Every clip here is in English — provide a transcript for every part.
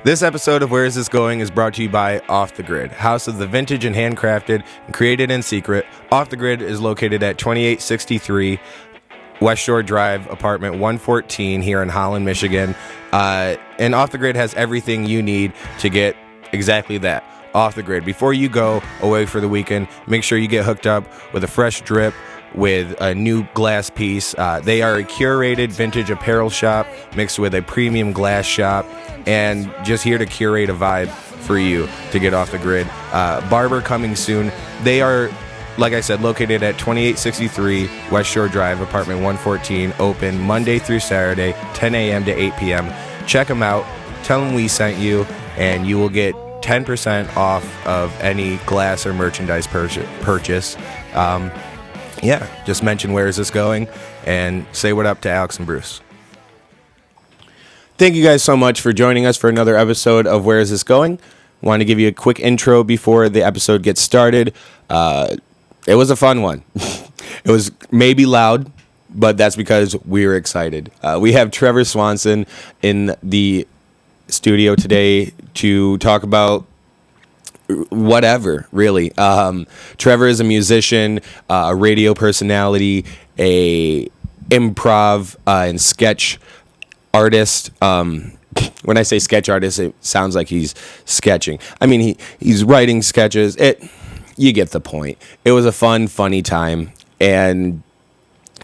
This episode of Where Is This Going is brought to you by Off the Grid, house of the vintage and handcrafted and created in secret. Off the Grid is located at 2863 West Shore Drive, apartment 114 here in Holland, Michigan. And Off the Grid has everything you need to get exactly that, off the grid. Before you go away for the weekend, make sure you get hooked up with a fresh drip, with a new glass piece. They are a curated vintage apparel shop mixed with a premium glass shop, and just here to curate a vibe for you to get off the grid. Barber coming soon. They are, like I said, located at 2863 West Shore Drive, apartment 114, open Monday through Saturday, 10 a.m. to 8 p.m. Check them out. Tell them we sent you, and you will get 10% off of any glass or merchandise purchase. Just mention Where Is This Going, and say what up to Alex and Bruce. Thank you guys so much for joining us for another episode of Where Is This Going. Want to give you a quick intro before the episode gets started. It was a fun one. It was maybe loud, but that's because we were excited. We have Trevor Swanson in the studio today to talk about whatever, really. Trevor is a musician, a radio personality, a improv and sketch artist. When I say sketch artist, it sounds like he's sketching. I mean, he's writing sketches. You get the point. It was a fun, funny time, and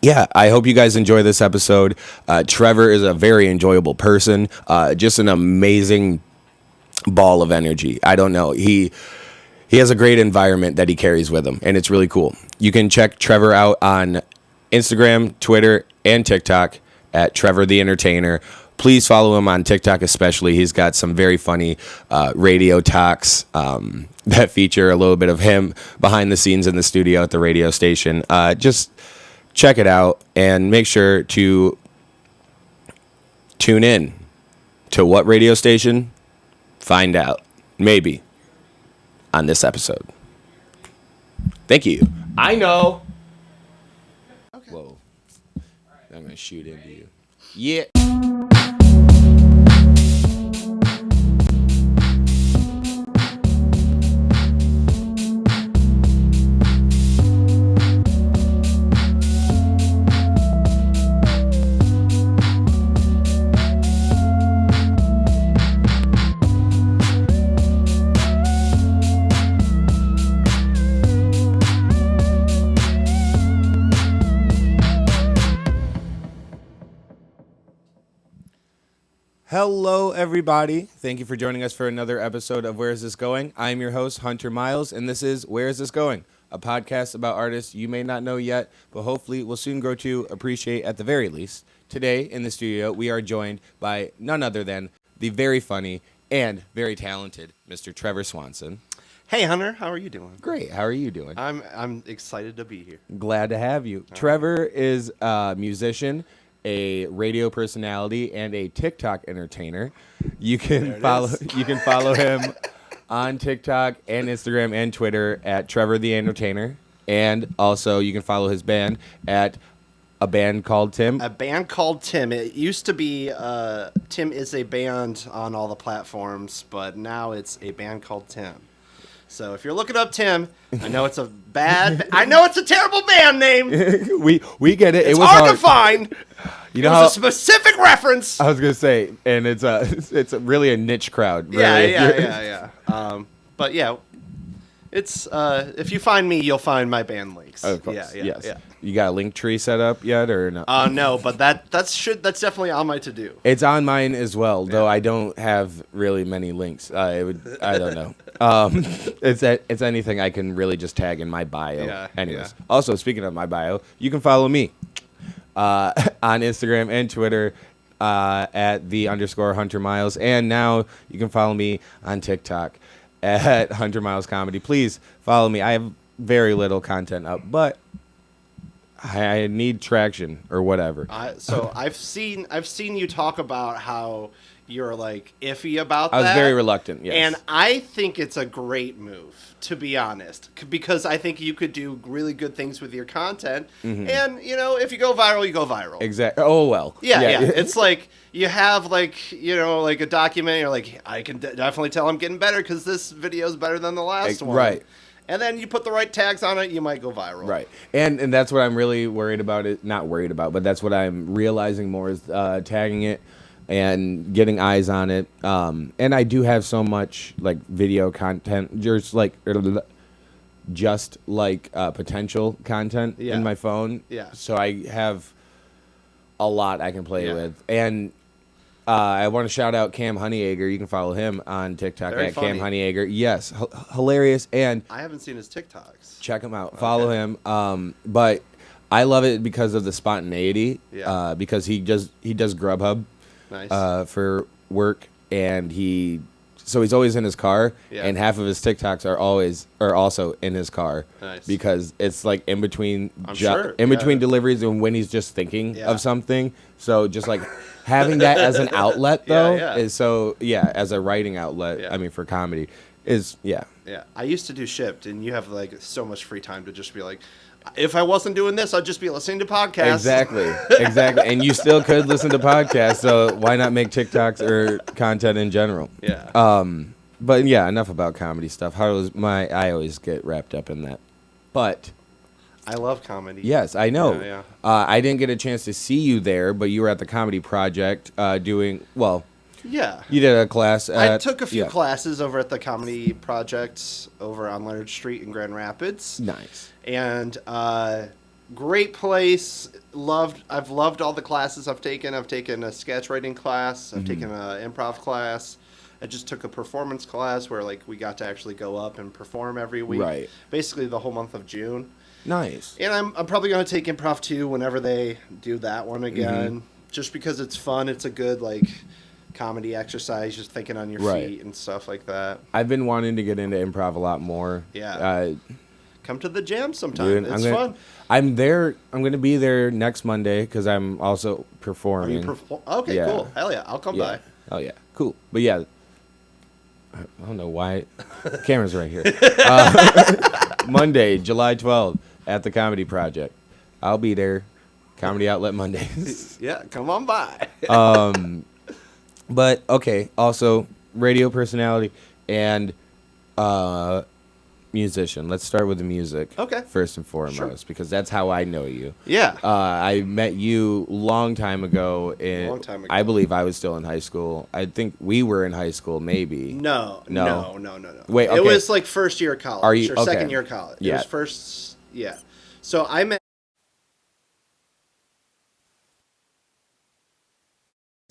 yeah, I hope you guys enjoy this episode. Trevor is a very enjoyable person, just an amazing ball of energy. I don't know. He has a great environment that he carries with him, and it's really cool. You can check Trevor out on Instagram, Twitter, and TikTok at Trevor the Entertainer. Please follow him on TikTok especially. He's got some very funny radio talks that feature a little bit of him behind the scenes in the studio at the radio station. Just check it out and make sure to tune in to what radio station? Find out, maybe, on this episode. Thank you. I know. Okay. Whoa. I'm going to shoot into you. Yeah. Hello, everybody. Thank you for joining us for another episode of Where Is This Going? I'm your host, Hunter Miles, and this is Where Is This Going? A podcast about artists you may not know yet, but hopefully will soon grow to appreciate at the very least. Today in the studio, we are joined by none other than the very funny and very talented Mr. Trevor Swanson. Hey, Hunter. How are you doing? Great. How are you doing? I'm excited to be here. Glad to have you. Trevor is a musician, a radio personality, and a TikTok entertainer. You can follow him on TikTok and Instagram and Twitter at Trevor the Entertainer, and also you can follow his band at A Band Called Tim. A Band Called Tim. It used to be Tim is a band on all the platforms, but now it's A Band Called Tim. So if you're looking up Tim, I know it's a terrible band name. we get it. It's it was hard to find. You know, it was a specific reference. I was gonna say, and it's really a niche crowd. Really. Yeah. But yeah, it's if you find me, you'll find my band links. Of course. Yes. You got a link tree set up yet, or no? No, but that's definitely on my to do. It's on mine as well, though I don't have really many links. I don't know. It's anything I can really just tag in my bio. Yeah. Anyways, also speaking of my bio, you can follow me on Instagram and Twitter at @the_Hunter Miles, and now you can follow me on TikTok at Hunter Miles Comedy. Please follow me. I have very little content up, but I need traction or whatever. So I've seen you talk about how you're like iffy about that. I was very reluctant, yes. And I think it's a great move, to be honest, because I think you could do really good things with your content. And, if you go viral, you go viral. Exactly. Oh, well. Yeah. It's like you have like a document. You're like, I can definitely tell I'm getting better because this video is better than the last one. Right. And then you put the right tags on it, you might go viral. Right. And that's what I'm really worried about. Not worried about, but that's what I'm realizing more is tagging it and getting eyes on it. And I do have so much like video content, just like potential content in my phone. Yeah. So I have a lot I can play with. And I want to shout out Cam Honeyegger. You can follow him on TikTok Very at funny. Cam Honeyegger. Yes, hilarious. And I haven't seen his TikToks. check him out. Follow him. But I love it because of the spontaneity. Yeah. Because he does Grubhub Nice. for work, and he's always in his car, Yeah. and half of his TikToks are also in his car. Nice. Because it's like in between sure, between deliveries and when he's just thinking Yeah. of something. So just like having that as an outlet though Yeah. is as a writing outlet. Yeah. I mean for comedy is Yeah. I used to do Shipped, and you have like so much free time to just be like, if I wasn't doing this, I'd just be listening to podcasts. Exactly. And you still could listen to podcasts, so why not make TikToks or content in general? Yeah. But yeah, enough about comedy stuff. I always get wrapped up in that. But I love comedy. yes, I know. Yeah. I didn't get a chance to see you there, but you were at the Comedy Project doing, well, Yeah. you did a class I took a few classes over at the Comedy Project over on Leonard Street in Grand Rapids. Nice. And great place. I've loved all the classes I've taken. I've taken a sketch writing class. I've taken an improv class. I just took a performance class where like we got to actually go up and perform every week. Right. Basically the whole month of June. Nice. And I'm probably going to take improv too whenever they do that one again. Just because it's fun. It's a good like comedy exercise, just thinking on your feet and stuff like that. I've been wanting to get into improv a lot more. Yeah. Come to the jam sometime. Dude, It's fun. I'm there. I'm going to be there next Monday because I'm also Are performing. you okay, Yeah. cool. Hell yeah. I'll come by. Oh, yeah. Cool. But yeah, I don't know why. Camera's right here. Monday, July 12th at the Comedy Project. I'll be there. Comedy Outlet Mondays. Yeah, come on by. But, okay, also radio personality and musician. Let's start with the music. Okay. First and foremost, because that's how I know you. Yeah. I met you long time ago. Long time ago. I believe I was still in high school. I think we were in high school, maybe. No. Wait, okay. It was like first year of college. Are you- or okay. second year of college. Yeah. It was first, yeah. So I met.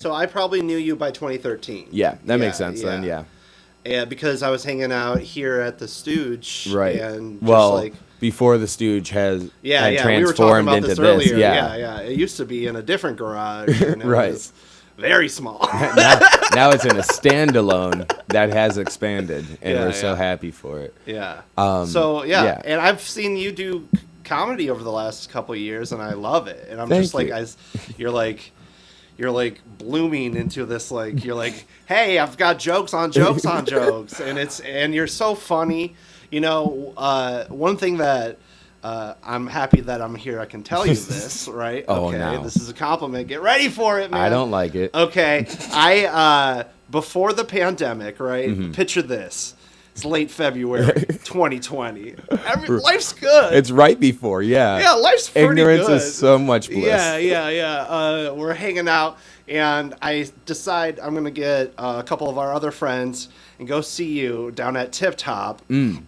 So I probably knew you by 2013. Yeah, that makes sense then, yeah. Yeah, because I was hanging out here at the Stooge. Right. And just well, like, before the Stooge had we were talking transformed about into this this. earlier. Yeah. Yeah. It used to be in a different garage. And it Right. was very small. now it's in a standalone that has expanded, and Yeah, we're so yeah. happy for it. Yeah. yeah. And I've seen you do comedy over the last couple of years, and I love it. And I'm Thank just like, you. you're like blooming into this like you're like, hey, I've got jokes on jokes on jokes, and you're so funny. You know, one thing that I'm happy that I'm here. I can tell you this, right? Oh, okay, no. This is a compliment. Get ready for it, man. I don't like it. Okay, I before the pandemic, right? Mm-hmm. Picture this. It's late February 2020. Life's good. It's right before, yeah. Yeah, life's pretty Ignorance good. is so much bliss. Yeah. We're hanging out, and I decide I'm going to get a couple of our other friends and go see you down at Tip Top. And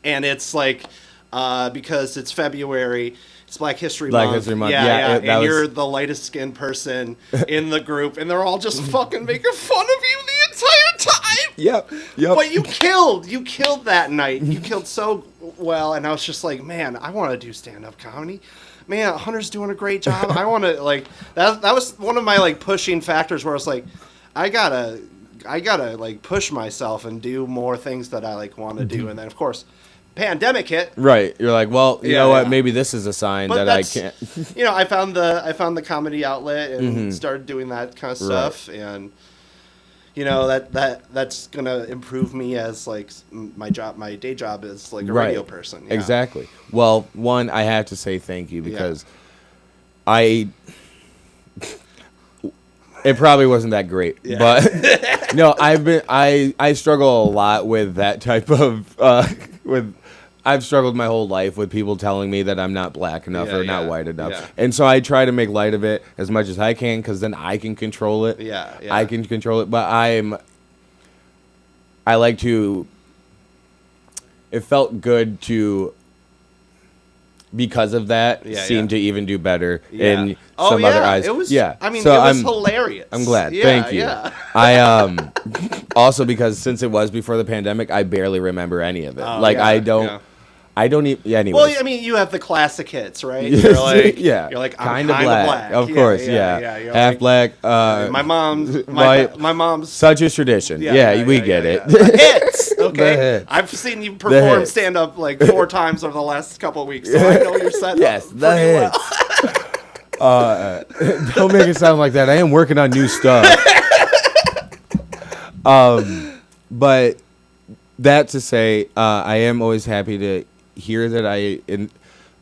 it's like, because it's February, it's Black History Month. Yeah, and you're the lightest skinned person in the group, and they're all just fucking making fun of you the entire time. Yep. But you killed that night. You killed so well, and I was just like, man, I want to do stand-up comedy. Man, Hunter's doing a great job. I want to like that was one of my like pushing factors where I was like, I gotta like push myself and do more things that I like want to do. And then of course, pandemic hit. Right. You're like, well, you know what? yeah. Maybe this is a sign But that I that's- can't. I found the comedy outlet and started doing that kind of stuff. And you know, that's gonna improve me as like my day job is like a Right. radio person. Yeah. Exactly. Well, one, I have to say thank you because it probably wasn't that great, but no, I struggle a lot with that type of I've struggled my whole life with people telling me that I'm not black enough or not white enough, and so I try to make light of it as much as I can because then I can control it. I can control it, but I like to. It felt good to. Because of that, seem to even do better in some other eyes. It was, I mean, so it was hilarious. I'm glad. Yeah, Thank you. Yeah. I also because since it was before the pandemic, I barely remember any of it. I don't even. Yeah, anyways. Well, I mean, you have the classic hits, right? You're like, you're like kind of black. Of course, yeah. You're Half like, black. my mom's. Such a tradition. We get it. Hits. Okay, hits. I've seen you perform stand up like 4 times over the last couple of weeks, so I know you're set yes, up the hits. well. Don't make it sound like that. I am working on new stuff. But that to say, I am always happy to hear that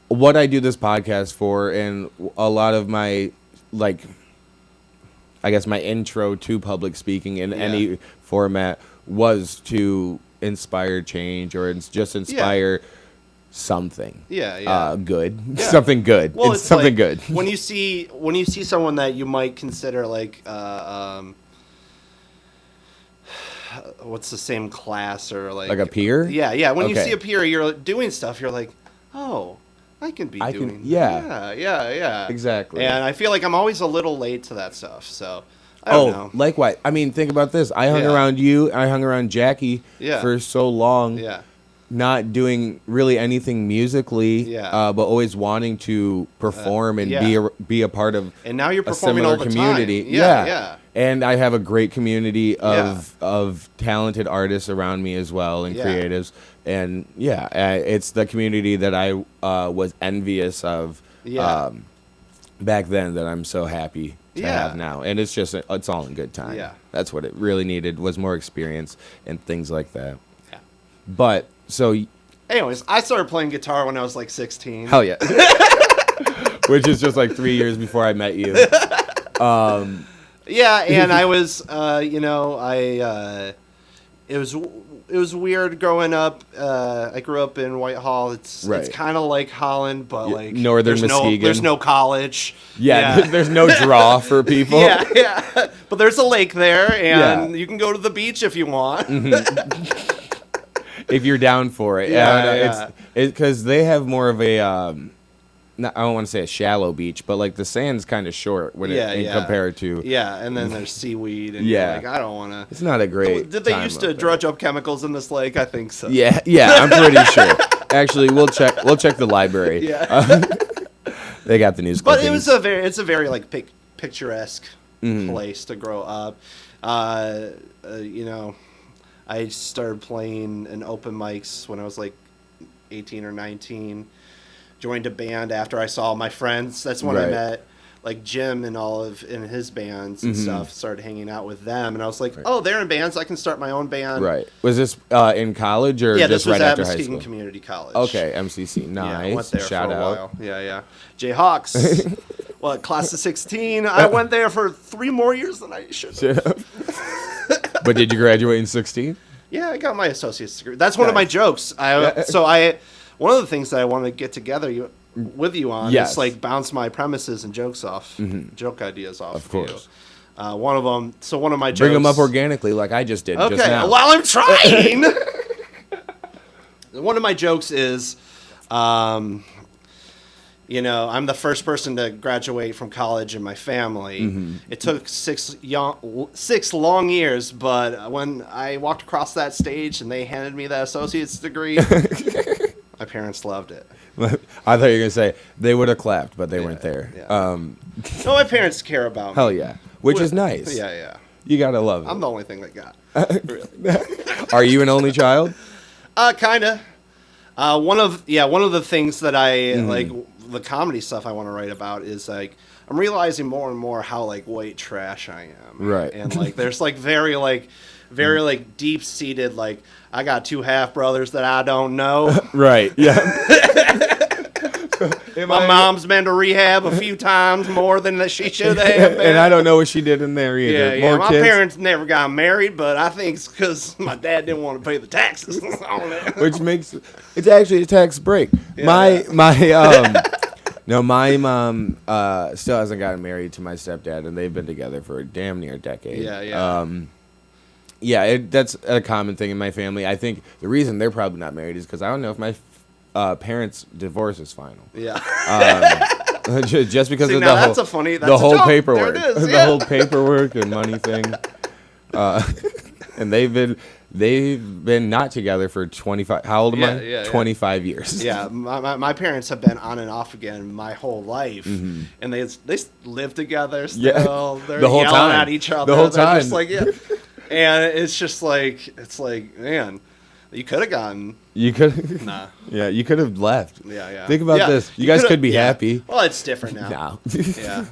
what I do this podcast for, and a lot of my, like, I guess my intro to public speaking in any format was to inspire change or just inspire something. Good. Something good. Well, it's something like, good. When you see someone that you might consider like what's the same class or like a peer? Yeah. When you see a peer, you're doing stuff. You're like, oh, I can be doing. Yeah. Exactly. And I feel like I'm always a little late to that stuff. So I don't know. Likewise. I mean, think about this. I hung around you. I hung around Jackie for so long. Yeah. Not doing really anything musically, but always wanting to perform and be a part of and now you're a performing similar all the community. Time. Yeah. And I have a great community of talented artists around me as well and creatives. And it's the community that I was envious of back then that I'm so happy to have now. And it's all in good time. Yeah. That's what it really needed was more experience and things like that. Yeah. But so anyways, I started playing guitar when I was like 16. Hell yeah. Which is just like 3 years before I met you. Yeah, and I was, it was weird growing up. I grew up in Whitehall. It's kind of like Holland, but like northern Musegon. There's no college. There's no draw for people. Yeah. But there's a lake there, and you can go to the beach if you want. If you're down for it. It's because they have more of a, I don't want to say a shallow beach, but like the sand's kind of short compared to. Yeah, and then there's seaweed, and you're like, I don't want to. It's not a great. Did they used to dredge up chemicals in this lake? I think so. Yeah, I'm pretty sure. Actually, we'll check the library. Yeah. They got the news. But clippings. it's a very like picturesque place to grow up. I started playing in open mics when I was like 18 or 19. Joined a band after I saw my friends. That's when I met like Jim and in his bands and stuff. Started hanging out with them, and I was like, oh, they're in bands. I can start my own band. Right. Was this in college or just right after high school? Yeah, this was at Musegon Community College. Okay, MCC. Nice. Yeah, I went there Shout for a out. while. Yeah. Jayhawks. Class of 16. I went there for 3 more years than I should have. But did you graduate in 16? Yeah, I got my associate's degree. That's one of my jokes. One of the things that I want to get together with you on is like bounce my premises and jokes off, joke ideas off. Of course. You. One of them. So one of my jokes. Bring them up organically, like I just did. Okay. Just now. While I'm trying. One of my jokes is, I'm the first person to graduate from college in my family. It took 6 long years, but when I walked across that stage and they handed me that associate's degree, my parents loved it. I thought you were going to say they would have clapped, but they weren't there. Yeah. No, my parents care about me. Hell yeah. Which is nice. Yeah. You got to love it. I'm the only thing they got. Really. Are you an only child? Kind of. One of the things that I like the comedy stuff I want to write about is like I'm realizing more and more how like white trash I am. Right. And like there's like very deep seated like I got two half brothers that I don't know. Right. Yeah. My mom's been to rehab a few times more than that she should have been. And I don't know what she did in there either. Yeah. My parents never got married, but I think it's because my dad didn't want to pay the taxes on it. Which makes it's actually a tax break. Yeah. My mom still hasn't gotten married to my stepdad, and they've been together for damn near a decade. Yeah. That's a common thing in my family. I think the reason they're probably not married is because I don't know if my parents' divorce is final. Yeah. Just because See, of now the that's whole, a funny, that's the a whole joke. paperwork, There it is, the yeah. whole paperwork and money thing. And they've been not together for 25. How old am I? Yeah. 25 years. Yeah, my parents have been on and off again my whole life, and they live together still. Yeah. They're The whole yelling time. at each other. The whole They're time. just like, yeah. And it's just like man, you could have gotten You could. nah. Yeah, you could have left. Yeah. Think about Yeah, this. You guys coulda- could be yeah. happy. Well, it's different now. No. Yeah.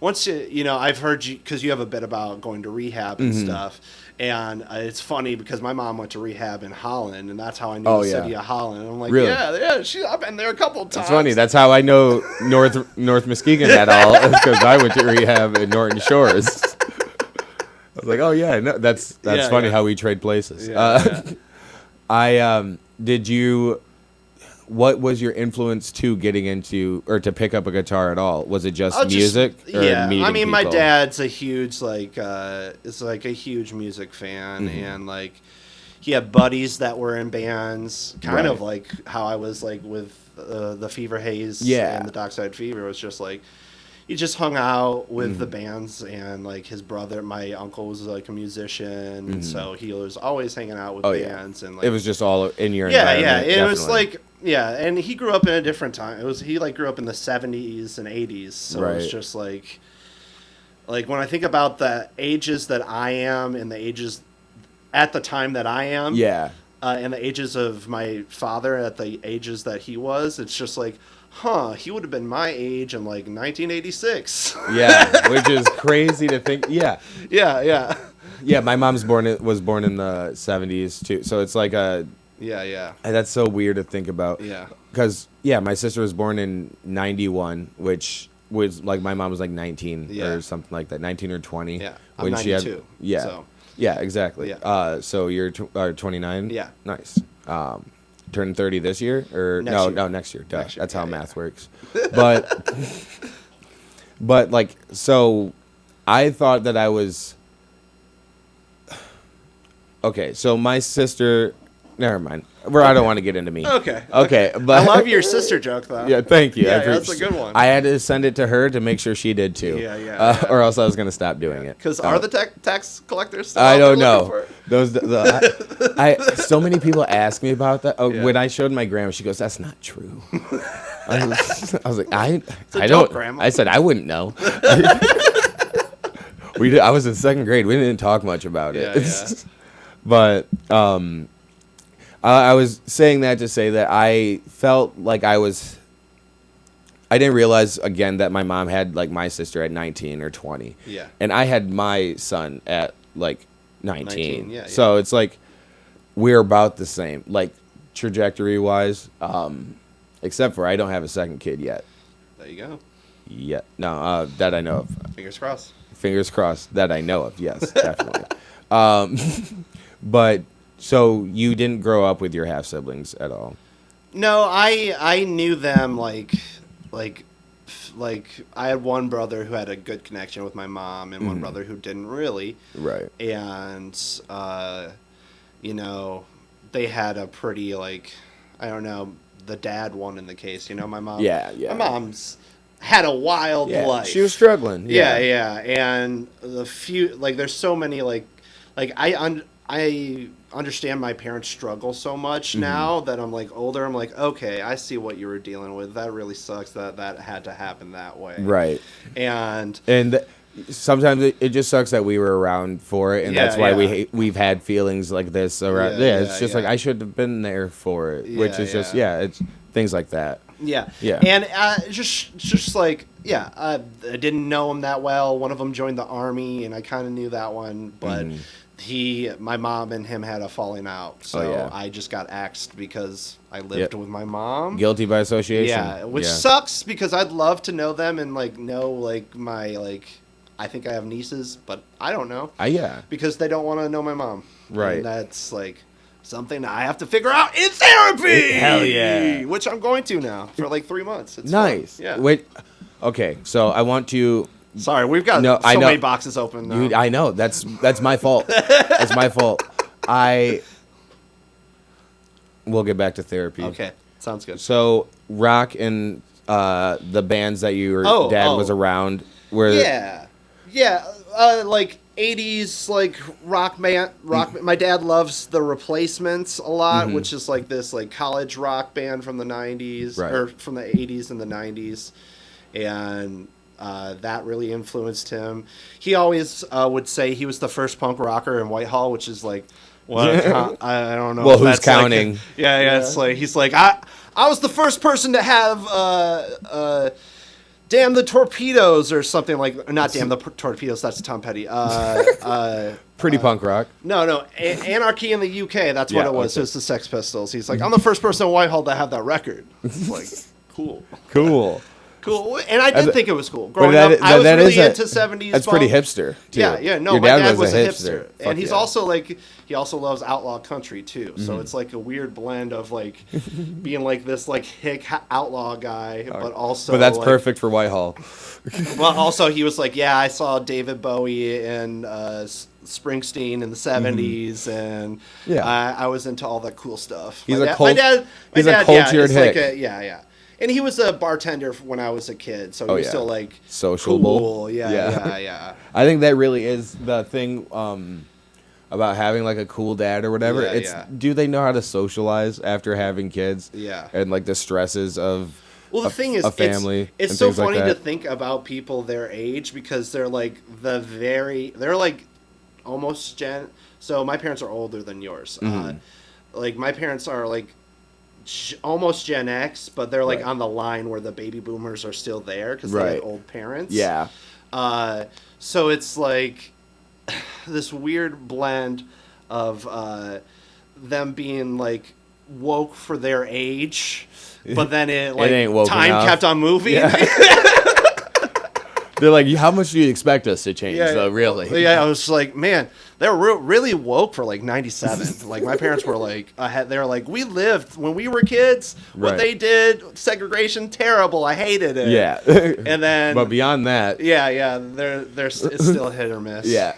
Once I've heard you because you have a bit about going to rehab and stuff, and it's funny because my mom went to rehab in Holland, and that's how I knew the city of Holland. And I'm like, Really? yeah, I've been there a couple of times. It's funny. That's how I know North Muskegon at all, because I went to rehab in Norton Shores. I was like, oh yeah, no, that's funny how we trade places. Did you? What was your influence to getting into or to pick up a guitar at all? Was it just music? Or meeting I mean, my people? dad's a huge is like a huge music fan, and like he had buddies that were in bands, kind of like how I was like with the Fever Haze and the Dockside Fever. It was just like he just hung out with the bands, and like his brother, my uncle, was like a musician, and so he was always hanging out with bands, and like it was just all in your yeah, environment. it was definitely. like and he grew up in a different time. He like grew up in the 70s and 80s, so it was just like when I think about the ages that I am and the ages at the time that I am, and the ages of my father at the ages that he was, it's just like, he would have been my age in like 1986. Yeah, which is crazy to think. Yeah. My mom's was born in the 70s too, so it's like a. Yeah. And that's so weird to think about. Yeah. Because my sister was born in 91, which was like my mom was like 19 or something like that, 19 or 20. Yeah. When I'm she 92. had. Yeah. So. Yeah, exactly. Yeah. So you're 29. Yeah. Nice. Turning 30 this year or next year. No, next year. Duh. Next year. That's how math works. But like, so I thought that I was okay. So my sister, never mind. I don't want to get into me. Okay. But I love your sister joke though. Yeah, thank you. Yeah, that's a good one. I had to send it to her to make sure she did too. Yeah. Or else I was gonna stop doing it. Because are the tax collectors still I out there don't looking know. for it? So many people ask me about that. When I showed my grandma, she goes, "That's not true." I was like, I don't. Grandma. I said I wouldn't know. I was in second grade. We didn't talk much about it. Yeah. But I was saying that to say that I felt like I didn't realize again that my mom had like my sister at 19 or 20. Yeah. And I had my son at like 19. Yeah. So it's like we're about the same, like trajectory wise. Except for I don't have a second kid yet. There you go. Yeah. No, that I know of. Fingers crossed. Fingers crossed that I know of. Yes, definitely. But so you didn't grow up with your half siblings at all? No, I knew them like I had one brother who had a good connection with my mom and one brother who didn't really. Right. And they had a pretty like I don't know, the dad won in the case, my mom. Yeah. My mom's had a wild life. She was struggling. Yeah. And the few there's so many I understand my parents struggle so much now that I'm like older. I'm like, okay, I see what you were dealing with. That really sucks that had to happen that way. Right. And sometimes it just sucks that we were around for it, and that's why we've had feelings like this around. It's just like I should have been there for it, which is just it's things like that. Yeah. Yeah. And just like, yeah, I didn't know him that well. One of them joined the Army, and I kind of knew that one. But my mom and him had a falling out. So I just got axed because I lived with my mom. Guilty by association. Yeah, which sucks because I'd love to know them and, like, know, like, my, like, I think I have nieces, but I don't know. Because they don't want to know my mom. Right. And that's, like, something that I have to figure out in therapy. Hell yeah. Which I'm going to now for like 3 months. It's nice. fun. Yeah. Wait. Okay. So I want to. Sorry, we've got so many boxes open now. Dude, I know. That's my fault. That's my fault. We'll get back to therapy. Okay. Sounds good. So rock and the bands that your dad was around were. Yeah. Like 80s, like rock band. My dad loves the Replacements a lot, which is like this like college rock band from the 90s or from the 80s and the 90s, and that really influenced him. He always would say he was the first punk rocker in Whitehall, which is like, I don't know. Well, who's counting? Like it's like he's like I was the first person to have Damn the Torpedoes or something like... Not Damn the Torpedoes, that's Tom Petty. Pretty punk rock. No. Anarchy in the UK, that's what it was. Okay. It was the Sex Pistols. He's like, I'm the first person in Whitehall to have that record. It's like, cool. And I did think it was cool. Growing up, I was really into 70s That's punk. pretty hipster, too. Yeah. No, my dad was a hipster. And he's also like... He also loves outlaw country, too. So it's like a weird blend of, like, being like this, like, hick outlaw guy, but also... But that's like, perfect for Whitehall. Well, also, he was like, I saw David Bowie and Springsteen in the 70s, and I was into all that cool stuff. He's a cultured hick. Like and he was a bartender when I was a kid, so he was still, like, sociable. Cool. Yeah. I think that really is the thing... about having like a cool dad or whatever. Do they know how to socialize after having kids? Yeah. And like the stresses of the thing is, a family. It's so funny to think about people their age because they're like they're like almost Gen. So my parents are older than yours. Like my parents are like almost Gen X, but they're like on the line where the baby boomers are still there because they have old parents. Yeah. So it's like this weird blend of them being like woke for their age, but then it ain't woke time enough. Kept on moving. Yeah. They're like, how much do you expect us to change? Really? Yeah, I was like, man, they were really woke for like 97. Like my parents were like, they were like, we lived when we were kids. What they did, segregation, terrible. I hated it. Yeah. And then, but beyond that, it's still hit or miss. Yeah.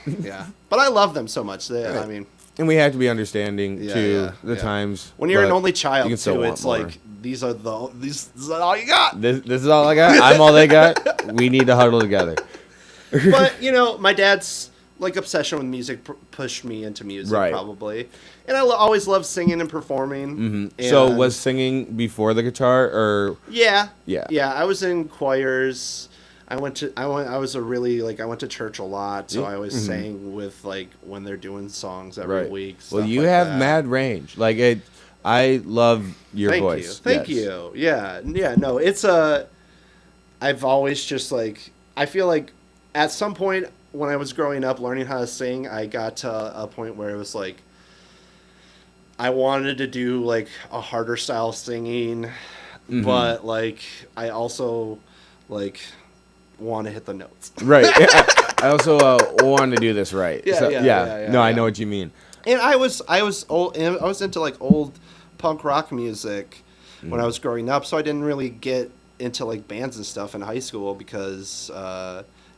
But I love them so much. I mean, and we have to be understanding to the times. When you're an only child, too, it's more. Like this is all you got. This is all I got. I'm all they got. We need to huddle together. But my dad's like obsession with music pushed me into music probably, and I always loved singing and performing. And so was singing before the guitar or? Yeah. I was in choirs. I went to church a lot, so I always sang with like when they're doing songs every week. Well, you have mad range. Like I love your voice. Thank you. Yeah. No, it's I've always just like I feel like at some point when I was growing up learning how to sing, I got to a point where it was like I wanted to do like a harder style singing, but like I also like want to hit the notes. Right. I also want to do this right. I know what you mean. And I was old. And I was into like old punk rock music when I was growing up, so I didn't really get into like bands and stuff in high school because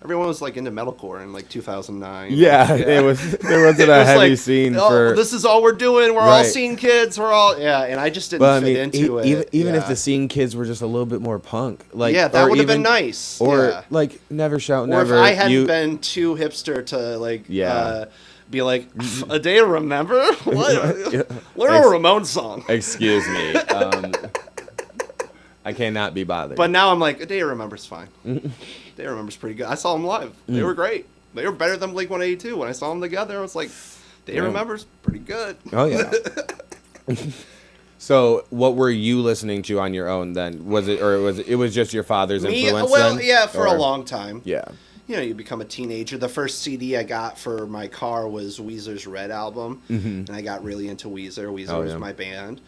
everyone was like into metalcore in like 2009. There wasn't a heavy like, scene for. This is all we're doing. We're all scene kids. We're all and I just didn't fit into it. Even if the scene kids were just a little bit more punk, like that would have been nice. Or like Never Shout Never. Or if I hadn't been too hipster to like be like A Day to Remember. What? Learn a Ramones song. Excuse me. I cannot be bothered. But now I'm like, A Day to Remember's fine. A Day to Remember's pretty good. I saw them live. They were great. They were better than Blink-182. When I saw them together, I was like, Day to Remember's pretty good. Oh, yeah. So, what were you listening to on your own then? Was it just your father's influence? Well, then? yeah, for a long time. Yeah. You know, you become a teenager. The first CD I got for my car was Weezer's Red album, and I got really into Weezer. Weezer was my band,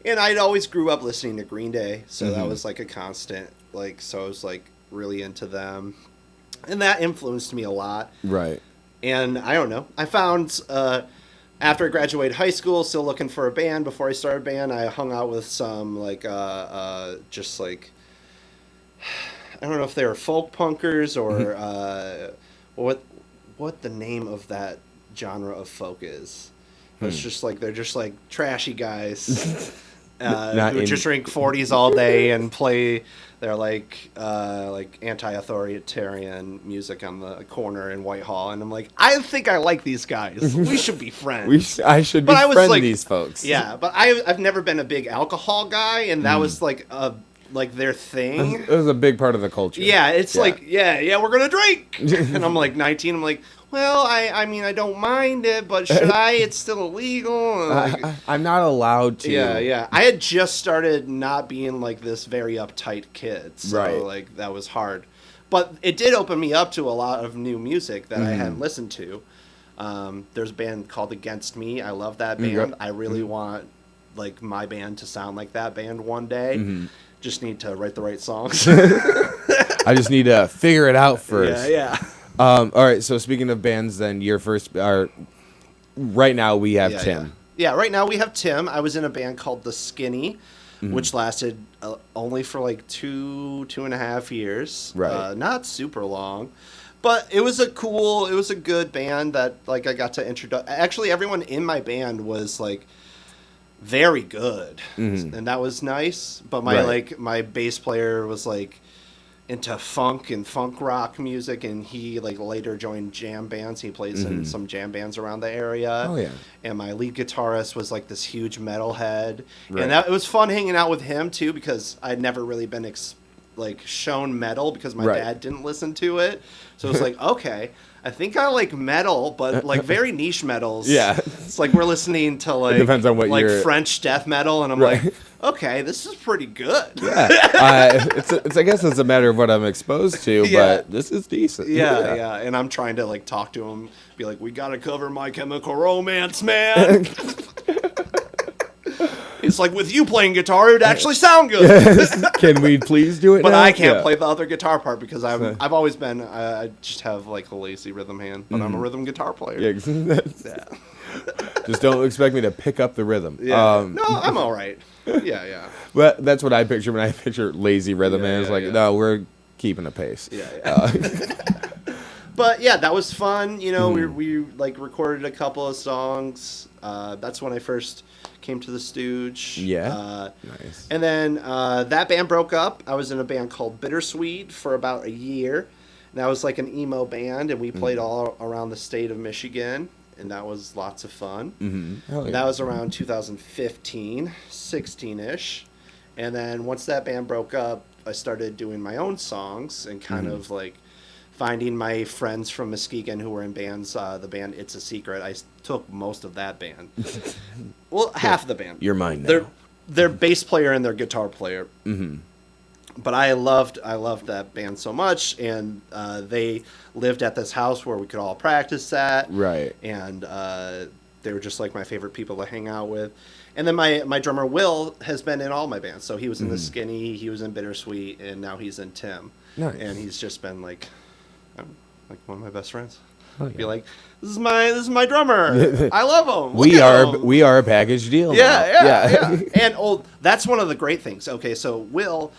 and I'd always grew up listening to Green Day, so that was like a constant. Like, so I was like really into them, and that influenced me a lot. Right. And I don't know. I found after I graduated high school, still looking for a band. Before I started a band, I hung out with some like just like. I don't know if they were folk punkers or what the name of that genre of folk is. But it's just like they're just like trashy guys who just drink 40s all day and play their like anti-authoritarian music on the corner in Whitehall. And I'm like, I think I like these guys. We should be friends. I should befriend these folks. Yeah, but I've never been a big alcohol guy, and that was like their thing. It was a big part of the culture. Yeah, it's like, we're going to drink. And I'm like 19. I'm like, well, I mean, I don't mind it, but should I? It's still illegal. I'm not allowed to. Yeah. I had just started not being like this very uptight kid. So, like, that was hard. But it did open me up to a lot of new music that I hadn't listened to. There's a band called Against Me. I love that band. I really want, like, my band to sound like that band one day. Just need to write the right songs. I just need to figure it out first. Yeah. All right. So speaking of bands, then right now we have Tim. Yeah. Right now we have Tim. I was in a band called The Skinny, which lasted only for like 2.5 years. Right. Not super long, but it was a good band that like I got to introduce. Actually, everyone in my band was like very good, and that was nice. But my bass player was like into funk and funk rock music, and he like later joined jam bands. He plays in some jam bands around the area. Oh yeah. And my lead guitarist was like this huge metalhead, and it was fun hanging out with him too because I'd never really been shown metal because my dad didn't listen to it. So it was like, okay, I think I like metal, but like very niche metals. Yeah. It's like we're listening to like, it depends on what like French death metal, and I'm like, okay, this is pretty good. Yeah. I guess it's a matter of what I'm exposed to, but this is decent. Yeah. And I'm trying to like talk to him, be like, we gotta cover My Chemical Romance, man. It's like, with you playing guitar, it would actually sound good. Can we please do it But now? I can't play the other guitar part because I've always been, I just have like a lazy rhythm hand, but I'm a rhythm guitar player. Yeah. Just don't expect me to pick up the rhythm. Yeah. No, I'm all right. Yeah. Well, that's what I picture when I picture lazy rhythm hands. No, we're keeping a pace. Yeah. But yeah, that was fun. You know, we like recorded a couple of songs. That's when I first came to the Stooge. Yeah. Nice. And then that band broke up. I was in a band called Bittersweet for about a year. And that was like an emo band, and we played all around the state of Michigan, and that was lots of fun. Mm-hmm. That was around 2015, 16-ish. And then once that band broke up, I started doing my own songs and kind of like finding my friends from Musegon who were in bands, the band It's a Secret. I took most of that band. Well, half of the band. You're mine now. Their bass player and their guitar player. Mm-hmm. But I loved that band so much, and they lived at this house where we could all practice at. Right. And they were just like my favorite people to hang out with. And then my drummer Will has been in all my bands. So he was in The Skinny, he was in Bittersweet, and now he's in Tim. Nice. And he's just been like one of my best friends. Oh, yeah. Be like, this is my drummer. I love him. We are a package deal. Yeah. And that's one of the great things. Okay, so Will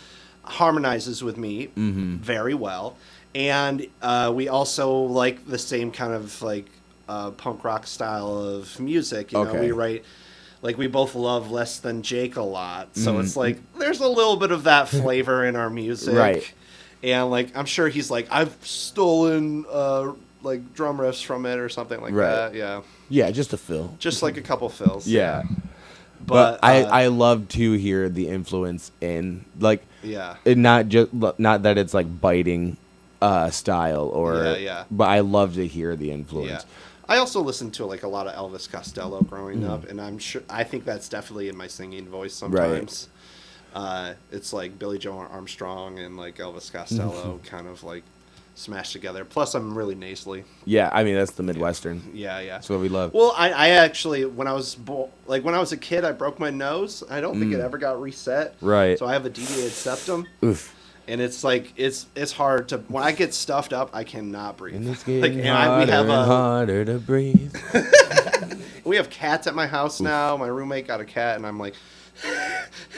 harmonizes with me very well, and we also like the same kind of like punk rock style of music. You know, we write. Like, we both love Less Than Jake a lot. So it's like, there's a little bit of that flavor in our music. Right. And, like, I'm sure he's like, I've stolen, like, drum riffs from it or something like that. Yeah. Yeah, just a fill. Just, like, a couple fills. Yeah. But I love to hear the influence in, like, not that it's, like, biting style or... Yeah. But I love to hear the influence. Yeah. I also listened to like a lot of Elvis Costello growing up, and I think that's definitely in my singing voice sometimes. It's like Billy Joe Armstrong and like Elvis Costello kind of like smashed together. Plus, I'm really nasally. Yeah, I mean that's the Midwestern. Yeah. That's what we love. Well, I actually when I was a kid, I broke my nose. I don't think it ever got reset. Right. So I have a deviated septum. Oof. And it's like it's hard to when I get stuffed up, I cannot breathe. And it's getting harder and harder to breathe. We have cats at my house now. My roommate got a cat, and I'm like,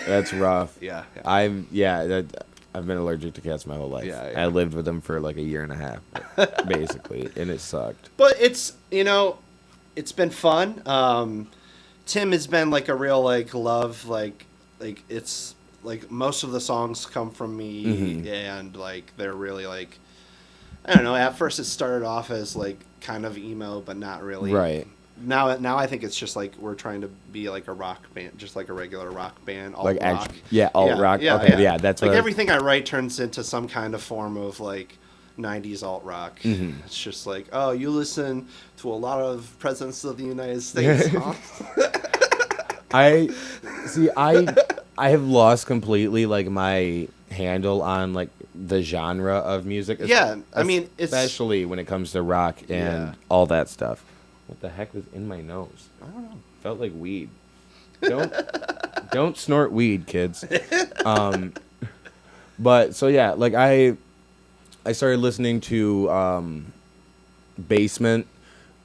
that's rough. Yeah. I've been allergic to cats my whole life. Yeah. I lived with them for like a year and a half, basically, and it sucked. But it's it's been fun. Tim has been like a real like love like it's. Like most of the songs come from me, and like they're really like I don't know. At first, it started off as like kind of emo, but not really. Right. Now I think it's just like we're trying to be like a rock band, just like a regular rock band, alt like rock. Alt rock. Okay, yeah, that's like what everything I write turns into some kind of form of like 90s alt rock. It's just like, oh, you listen to a lot of Presidents of the United States, huh? I have lost completely like my handle on like the genre of music. Yeah, I mean, especially when it comes to rock and all that stuff. What the heck was in my nose? I don't know. Felt like weed. Don't snort weed, kids. But so yeah, like I started listening to Basement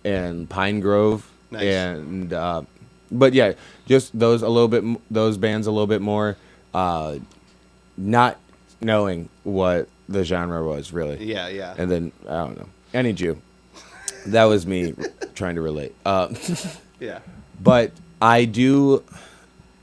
and Pine Grove. Nice. And but yeah, just those bands a little bit more, not knowing what the genre was really. Yeah. And then I don't know. I need you. That was me trying to relate. Yeah. But I do,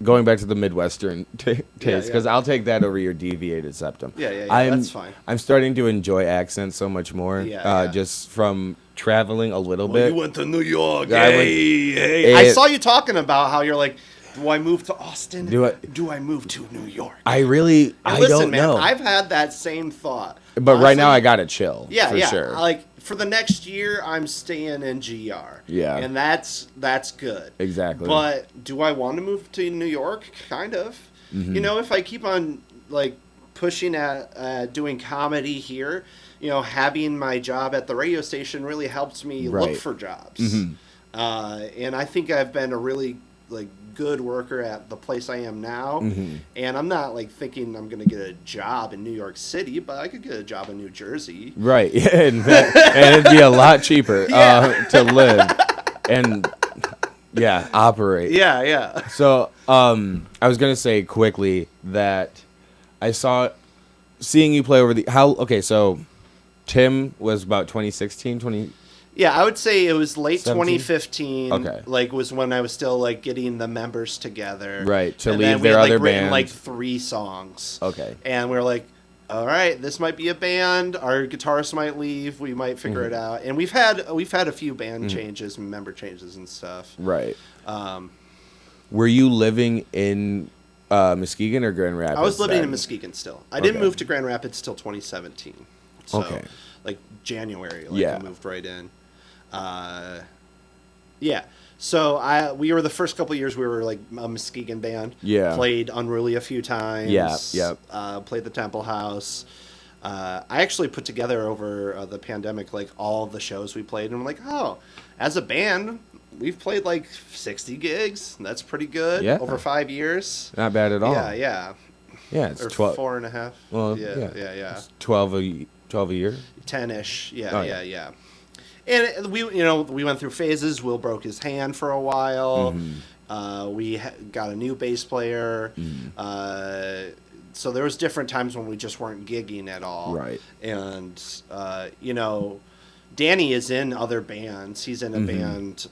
going back to the Midwestern taste, because I'll take that over your deviated septum. Yeah, that's fine. I'm starting to enjoy accents so much more, just from traveling a little bit. You went to New York. Hey. I saw you talking about how you're like, do I move to Austin? Do I move to New York? I don't know. I've had that same thought. But honestly, right now I gotta chill. Yeah, for sure. Like for the next year, I'm staying in GR. Yeah, and that's good. Exactly. But do I want to move to New York? Kind of. If I keep on like pushing at doing comedy here, having my job at the radio station really helps me look for jobs. And I think I've been a really like good worker at the place I am now, and I'm not like thinking I'm gonna get a job in New York City, but I could get a job in New Jersey. Right, and it'd be a lot cheaper to live and operate. Yeah. So I was gonna say quickly that I seeing you play over so Tim was about 2016. Yeah, I would say it was late 17? 2015. Okay. Like was when I was still like getting the members together. Right, to and leave then we their had, other like, written, bands. like 3 songs. Okay. And we were like, all right, this might be a band. Our guitarist might leave. We might figure it out. And we've had a few band changes, member changes and stuff. Right. Were you living in Muskegon or Grand Rapids? I was living in Muskegon still. I didn't move to Grand Rapids till 2017. So, like January, I moved right in. So we were the first couple of years we were like a Muskegon band. Yeah. Played Unruly a few times. Played the Temple House. I actually put together over the pandemic like all of the shows we played, and I'm like, oh, as a band, we've played like 60 gigs. That's pretty good. Yeah. Over 5 years. Not bad at all. Yeah. Yeah, it's or 12. 4.5. Well, yeah. It's 12 a year. 10-ish. Yeah. And we went through phases. Will broke his hand for a while. We got a new bass player. So there was different times when we just weren't gigging at all. Right. And Danny is in other bands. He's in a band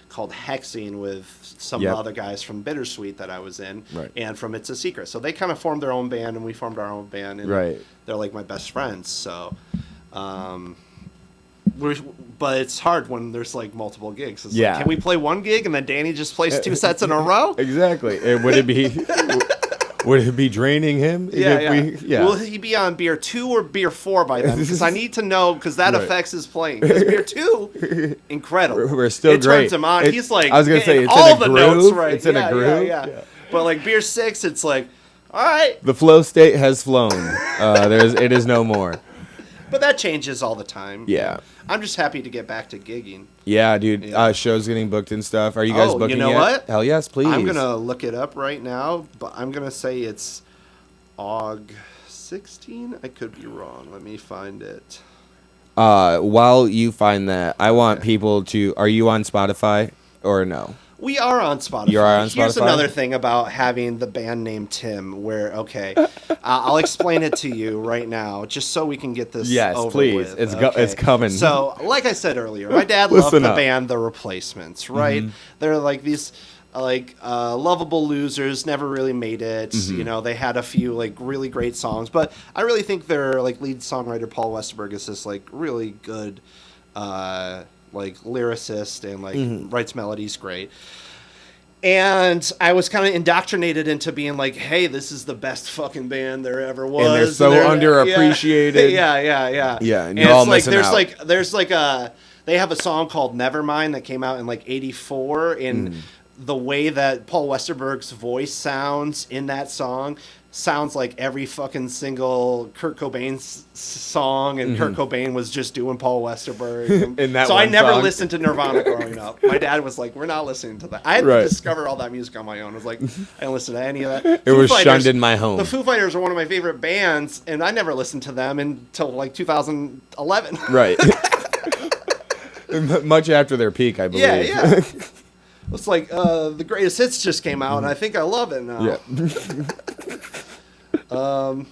called Hexing with some other guys from Bittersweet that I was in, and from It's a Secret. So they kind of formed their own band, and we formed our own band. And they're like my best friends. So. But it's hard when there's like multiple gigs. It's like, can we play one gig and then Danny just plays 2 sets in a row? Exactly. And Would it be draining him? Will he be on beer 2 or beer 4 by then? Because I need to know, because that affects his playing. Because beer 2, incredible. We're still it great. Turns him on. He's like, I was gonna say, it's all in a the groove. notes right. It's in a groove. Yeah. But like beer 6, it's like, all right. The flow state has flown. It is no more. But that changes all the time. Yeah. I'm just happy to get back to gigging. Yeah, dude. Yeah. Shows getting booked and stuff. Are you guys booking you know yet? what? Hell yes, please. I'm going to look it up right now, but I'm going to say it's AUG 16. I could be wrong. Let me find it. While you find that, I want people to... Are you on Spotify or no? We are on Spotify. You are on Spotify? Here's another thing about having the band name Tim, where, okay, I'll explain it to you right now, just so we can get this over please. with. It's coming. So, like I said earlier, my dad loved the band The Replacements, right? Mm-hmm. They're like these... lovable losers, never really made it. Mm-hmm. You know, they had a few like really great songs, but I really think their like lead songwriter Paul Westerberg is this like really good like lyricist and like writes melodies great. And I was kind of indoctrinated into being like, hey, this is the best fucking band there ever was. And they're so underappreciated. Yeah. Yeah, and you're all missing out. There's like they have a song called Nevermind that came out in like 84, and the way that Paul Westerberg's voice sounds in that song sounds like every fucking single Kurt Cobain song, and Kurt Cobain was just doing Paul Westerberg. In that so one I never song. listened to Nirvana growing up. My dad was like, we're not listening to that. I had to discover all that music on my own. I was like, I didn't listen to any of that. It was shunned in my home. The Foo Fighters are one of my favorite bands, and I never listened to them until like 2011. Right. Much after their peak, I believe. Yeah. It's like the greatest hits just came out, and I think I love it now. Yeah. I'm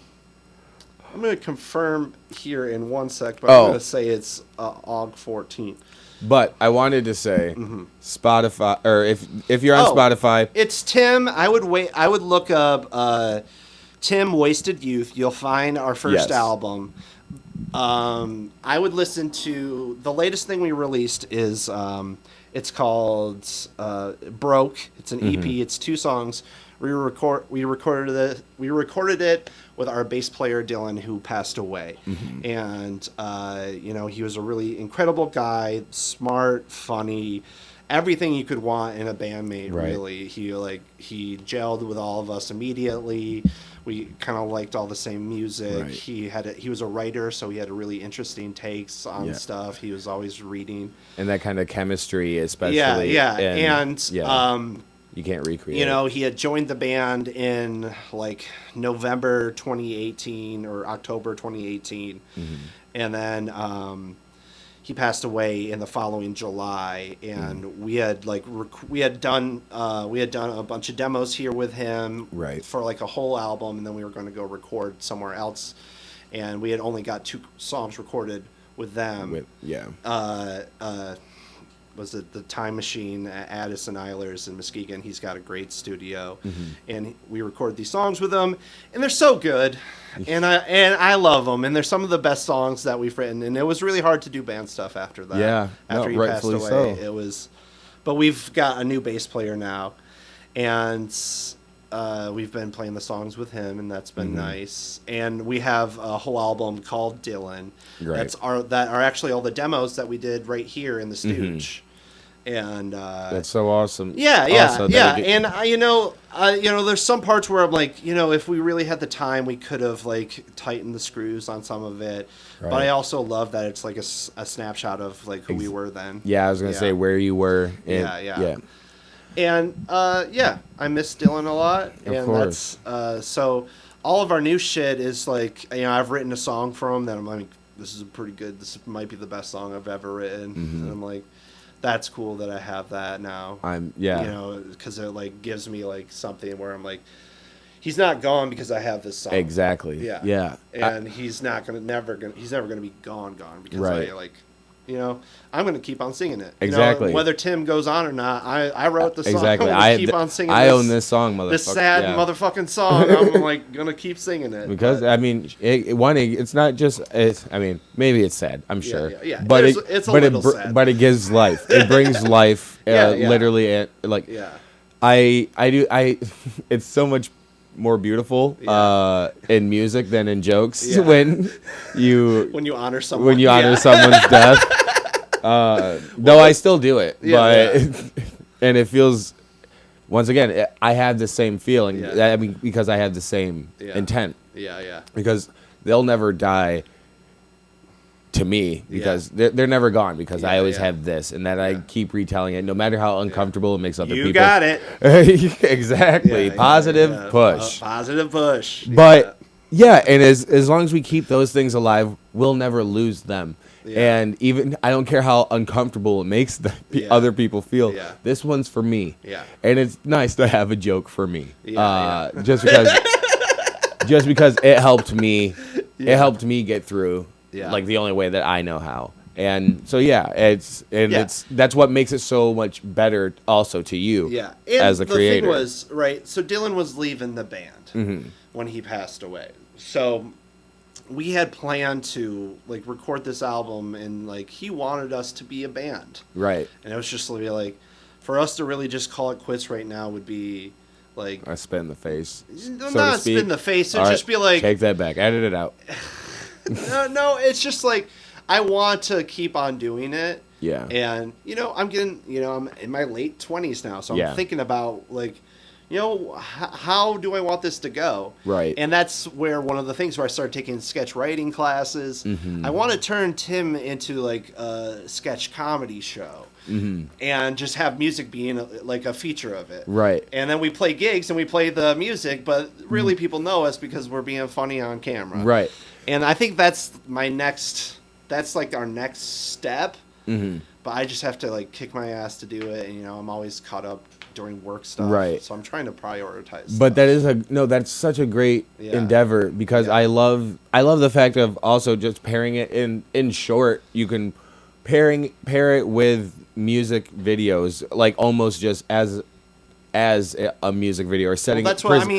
going to confirm here in 1 sec, but I'm going to say it's AUG 14. But I wanted to say Spotify, or if you're on Spotify, it's Tim. I would look up Tim Wasted Youth. You'll find our first album. I would listen to the latest thing we released is it's called Broke. It's an EP. It's 2 songs. We recorded it with our bass player Dylan, who passed away. And he was a really incredible guy, smart, funny, everything you could want in a bandmate. Right. Really, he gelled with all of us immediately. We kind of liked all the same music. Right. He was a writer, so he had really interesting takes on stuff. He was always reading. And that kind of chemistry, especially. Yeah. And you can't recreate. He had joined the band in like November 2018 or October 2018, and then he passed away in the following July. And we had done a bunch of demos here with him for like a whole album, and then we were going to go record somewhere else, and we had only got 2 songs recorded with them. Was it the Time Machine at Addison Eilers in Musegon? He's got a great studio, and we recorded these songs with him, and they're so good, and I love them, and they're some of the best songs that we've written. And it was really hard to do band stuff after that. After he passed away, so. It was. But we've got a new bass player now, and we've been playing the songs with him, and that's been nice. And we have a whole album called Dylan. That are actually all the demos that we did right here in the Stooge. And that's so awesome. Yeah. And there's some parts where I'm like, if we really had the time, we could have like tightened the screws on some of it. Right. But I also love that it's like a snapshot of like who we were then. Yeah, I was gonna say where you were. Yeah. And I miss Dylan a lot. Of course. That's so all of our new shit is like, I've written a song for him that I'm like, this is pretty good. This might be the best song I've ever written. And I'm like, that's cool that I have that now. Because it like gives me like something where I'm like, he's not gone because I have this song. Exactly. Yeah. And he's never gonna be gone because I'm gonna keep on singing it. Exactly. Whether Tim goes on or not, I wrote the song. Exactly. I'm gonna keep on singing. I own this song, motherfucker. This sad motherfucking song. I'm like gonna keep singing it because it's not just. Maybe it's sad. I'm sure. Yeah. But it's a little sad. But it gives life. It brings life. Literally. I do. It's so much more beautiful in music than in jokes Yeah. when you honor someone. when you honor someone's death. Though I still do it, but and it feels. Once again, I have the same feeling. I mean, because I have the same intent. Yeah. Because they'll never die. To me, because they're never gone. Because I always have this, and that I keep retelling it, no matter how uncomfortable it makes other people. You got it. Exactly. Positive push. Positive push. But and as long as we keep those things alive, we'll never lose them. And even I don't care how uncomfortable it makes other people feel. This one's for me. And it's nice to have a joke for me. Just because it helped me. It helped me get through. Like the only way that I know how. And so it's that's what makes it so much better also to you as a creator. The thing was, right, so Dylan was leaving the band when he passed away. So we had planned to like record this album, and like he wanted us to be a band. Right. And it was just like for us to really just call it quits right now would be like a spin in the face. Not a spin in the face, it'd just be like take that back. Edit it out. No, it's just like I want to keep on doing it. Yeah. And I'm getting, I'm in my late 20s now, so I'm thinking about like, how do I want this to go? Right. And that's where one of the things where I started taking sketch writing classes. I want to turn Tim into like a sketch comedy show. And just have music being like a feature of it. Right. And then we play gigs and we play the music, but really people know us because we're being funny on camera. Right. And I think that's like our next step. But I just have to like kick my ass to do it. And, I'm always caught up during work stuff. Right. So I'm trying to prioritize. But that's such a great endeavor because I love the fact of also just pairing it in short, you can pair it with music videos, like almost just as a music video or setting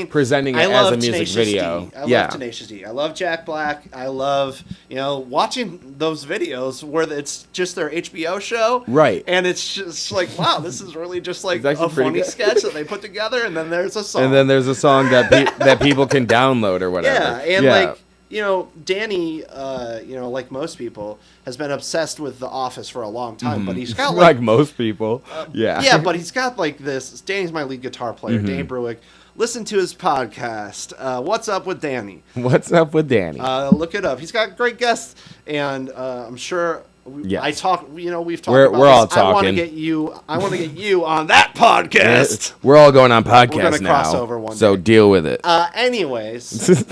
presenting it as a music video. I love Tenacious D. I love Jack Black. I love watching those videos where it's just their HBO show, right? And it's just like, wow, this is really just like a funny sketch that they put together, and then there's a song, that people can download or whatever. Like Danny, like most people, has been obsessed with The Office for a long time, but he's got like most people, but he's got like this. Danny's my lead guitar player, Dane Bruick. Listen to his podcast. What's up with Danny? What's up with Danny? Look it up. He's got great guests, and I'm sure. I talk. We've talked about. We're all talking. I want to get you on that podcast. We're all going on podcasts We're gonna cross over one day. So deal with it. Anyways.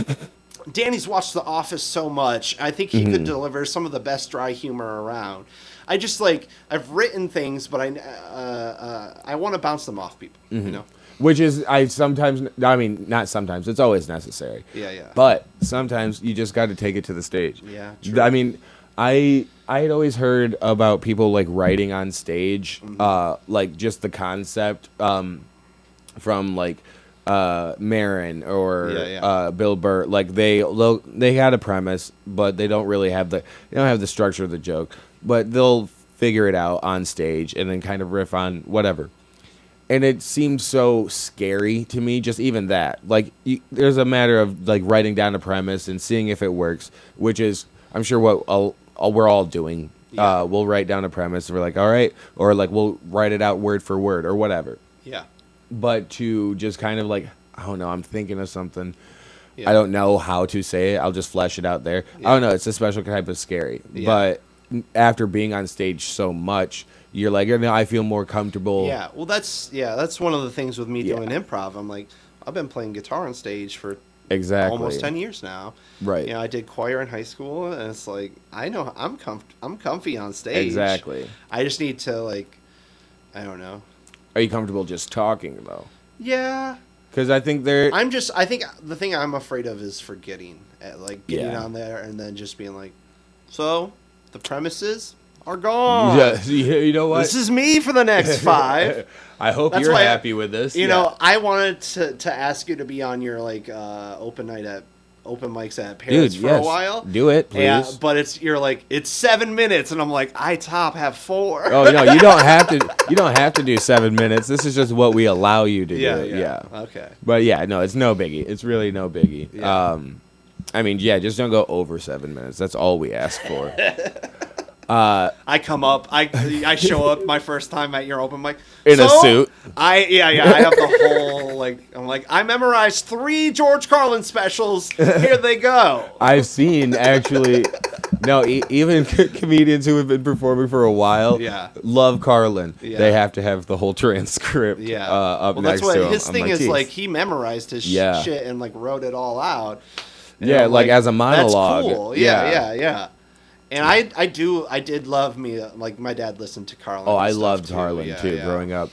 Danny's watched The Office so much. I think he could deliver some of the best dry humor around. I just I've written things, but I want to bounce them off people. Which is not sometimes. It's always necessary. Yeah. But sometimes you just got to take it to the stage. Yeah. True. I mean, I had always heard about people like writing on stage, like just the concept from like. Marin or Bill Burr, like they had a premise, but they don't have the structure of the joke, but they'll figure it out on stage and then kind of riff on whatever. And it seems so scary to me, just even that. Like there's a matter of like writing down a premise and seeing if it works, which is I'm sure what we're all doing. We'll write down a premise and we're like, all right, or like we'll write it out word for word or whatever. Yeah. But to just kind of like, I don't know, I'm thinking of something. Yeah. I don't know how to say it. I'll just flesh it out there. Yeah. I don't know. It's a special type of scary. Yeah. But after being on stage so much, you're like, I feel more comfortable. Yeah. Well, that's one of the things with me doing improv. I'm like, I've been playing guitar on stage for almost 10 years now. Right. I did choir in high school, and it's like, I know I'm comfy on stage. Exactly. I just need to I don't know. Are you comfortable just talking though? Yeah. Because I think I think the thing I'm afraid of is forgetting, getting on there and then just being like, so the premises are gone. Yeah, you know what? This is me for the next 5. I hope you're happy with this. I wanted to ask you to be on your open night at open mics at Paris for a while. Do it, please. Yeah, but it's 7 minutes, and I'm like, I have 4. Oh no, you don't have to. You don't have to do 7 minutes. This is just what we allow you to do. Yeah. Okay. But yeah, no, it's no biggie. It's really no biggie. Yeah. I mean, yeah, just don't go over 7 minutes. That's all we ask for. I come up, I show up my first time at your open mic in a suit. I have the whole I'm like, I memorized 3 George Carlin specials. Here they go. I've seen actually. No, even comedians who have been performing for a while, love Carlin. Yeah. They have to have the whole transcript. Up next to him. That's what his thing is. Like, he memorized his shit and wrote it all out. And as a monologue. That's cool. Yeah. And I did love me. Like, my dad listened to Carlin. Oh, I loved Carlin too growing up.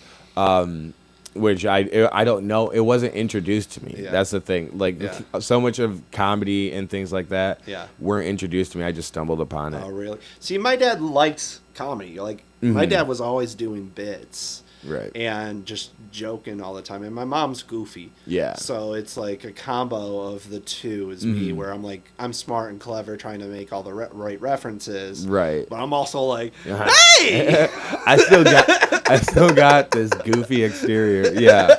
Which I don't know. It wasn't introduced to me. Yeah. That's the thing. Like, so much of comedy and things like that weren't introduced to me. I just stumbled upon it. Oh, really? See, my dad liked comedy. Like, my dad was always doing bits. Right. And just joking all the time. And my mom's goofy. Yeah. So it's like a combo of the two is me, where I'm like, I'm smart and clever trying to make all the right references. Right. But I'm also like, hey! I still got this goofy exterior. Yeah.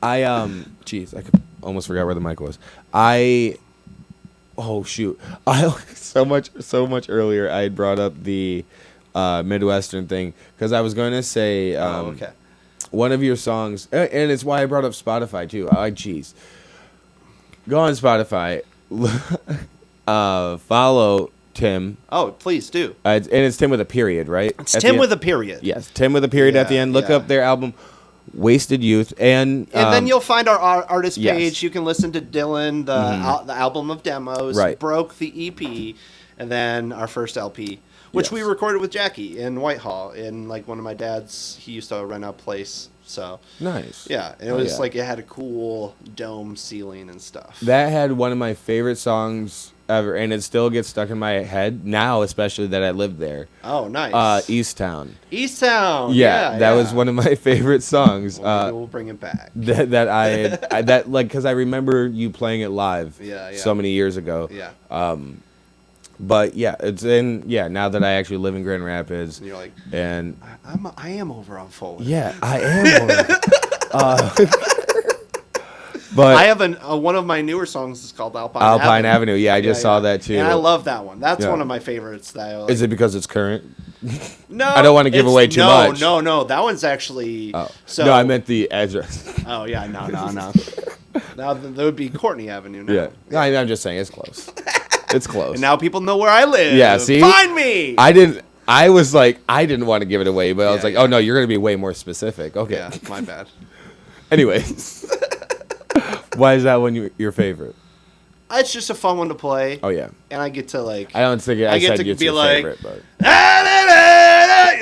I almost forgot where the mic was. Oh shoot. So much earlier I had brought up the Midwestern thing because I was going to say one of your songs, and it's why I brought up Spotify too. Go on Spotify, follow Tim. Oh, please do. And it's Tim with a period, right? It's Tim with a period. Yes, Tim with a period at the end. Look up their album, Wasted Youth, and then you'll find our artist page. You can listen to Dylan, the album of demos, Broke the EP, and then our first LP. Which we recorded with Jackie in Whitehall in like one of my dad's. He used to rent out a place. So nice. Yeah, and it was like it had a cool dome ceiling and stuff. That had one of my favorite songs ever, and it still gets stuck in my head now, especially that I lived there. Oh, nice. Easttown. Easttown. Yeah, that was one of my favorite songs. Well, maybe we'll bring it back. That I because I remember you playing it live. So many years ago. Yeah. But yeah, it's in now that I actually live in Grand Rapids. And you're like, and I am over on Fuller. Yeah, I am over. But I have one of my newer songs is called Alpine Avenue. Yeah, I just saw that too. And I love that one. That's one of my favorites. Is it because it's current? No, I don't want to give away too much. No. That one's actually. Oh. So no, I meant the address. Oh yeah, no. Now there would be Courtney Avenue now. Yeah, I'm just saying it's close. It's close. And now people know where I live. Yeah, see? Find me! I was like, I didn't want to give it away, but I was like, oh, no, you're going to be way more specific. Okay. Yeah, my bad. Anyways. Why is that one your favorite? It's just a fun one to play. Oh, yeah. And I get to, like... I don't think I get said to it's be your like, favorite, but...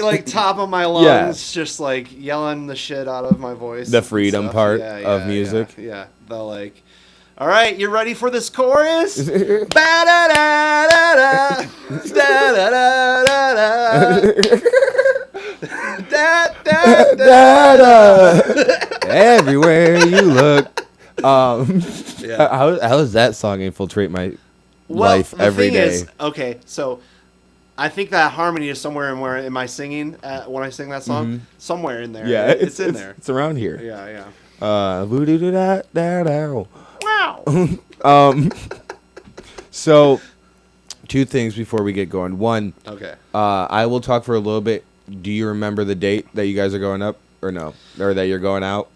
like, top of my lungs, just, like, yelling the shit out of my voice. The freedom part of music. Yeah. The, like... All right, you ready for this chorus? Everywhere you look. How does that song infiltrate my life every day? Is, okay, so I think that harmony is somewhere in my singing when I sing that song. Somewhere in there. Yeah, it's in there. It's around here. Yeah. Wow. So, 2 things before we get going. One, I will talk for a little bit. Do you remember the date that you guys are going up, or no, or that you're going out?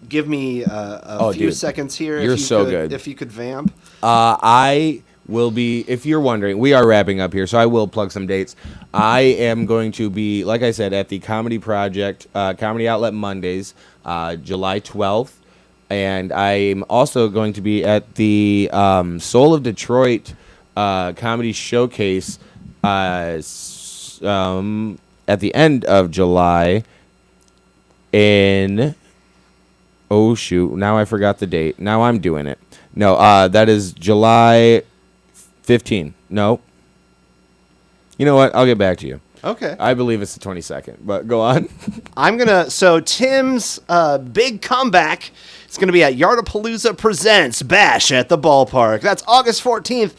Give me a few seconds here. You're so good. If you could vamp. I will be, if you're wondering, we are wrapping up here, so I will plug some dates. I am going to be, like I said, at the Comedy Project, Comedy Outlet Mondays, July 12th. And I'm also going to be at the Soul of Detroit Comedy Showcase at the end of July in... Oh, shoot. Now I forgot the date. Now I'm doing it. No, that is July 15. No. You know what? I'll get back to you. Okay. I believe it's the 22nd, but go on. So Tim's big comeback is going to be at Yardapalooza Presents Bash at the Ballpark. That's August 14th.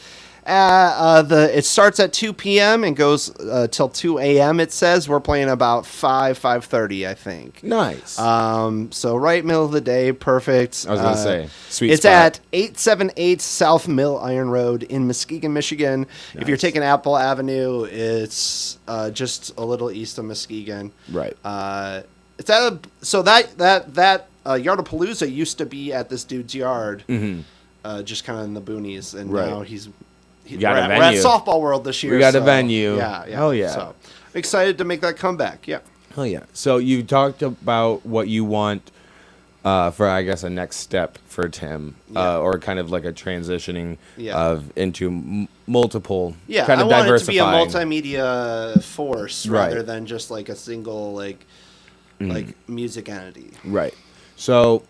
It starts at 2 p.m. and goes till 2 a.m. It says we're playing about 5:30, I think. Nice. So right middle of the day, perfect. I was gonna say sweet. It's spot. at 878 South Mill Iron Road in Muskegee, Michigan. Nice. If you're taking Apple Avenue, it's just a little east of Muskegon. Right. It's at that Yardapalooza used to be at this dude's yard, just kind of in the boonies, and Right. now we're got a at venue. Softball World this year. We got a venue. Yeah. Oh, yeah. So excited to make that comeback. Yeah. Oh yeah. So you talked about what you want for, I guess, a next step for Tim, Yeah. or kind of like a transitioning Yeah. into multiple. Yeah, kind of I want it to be a diversifying. multimedia force Right. rather than just like a single like music entity. Right. So,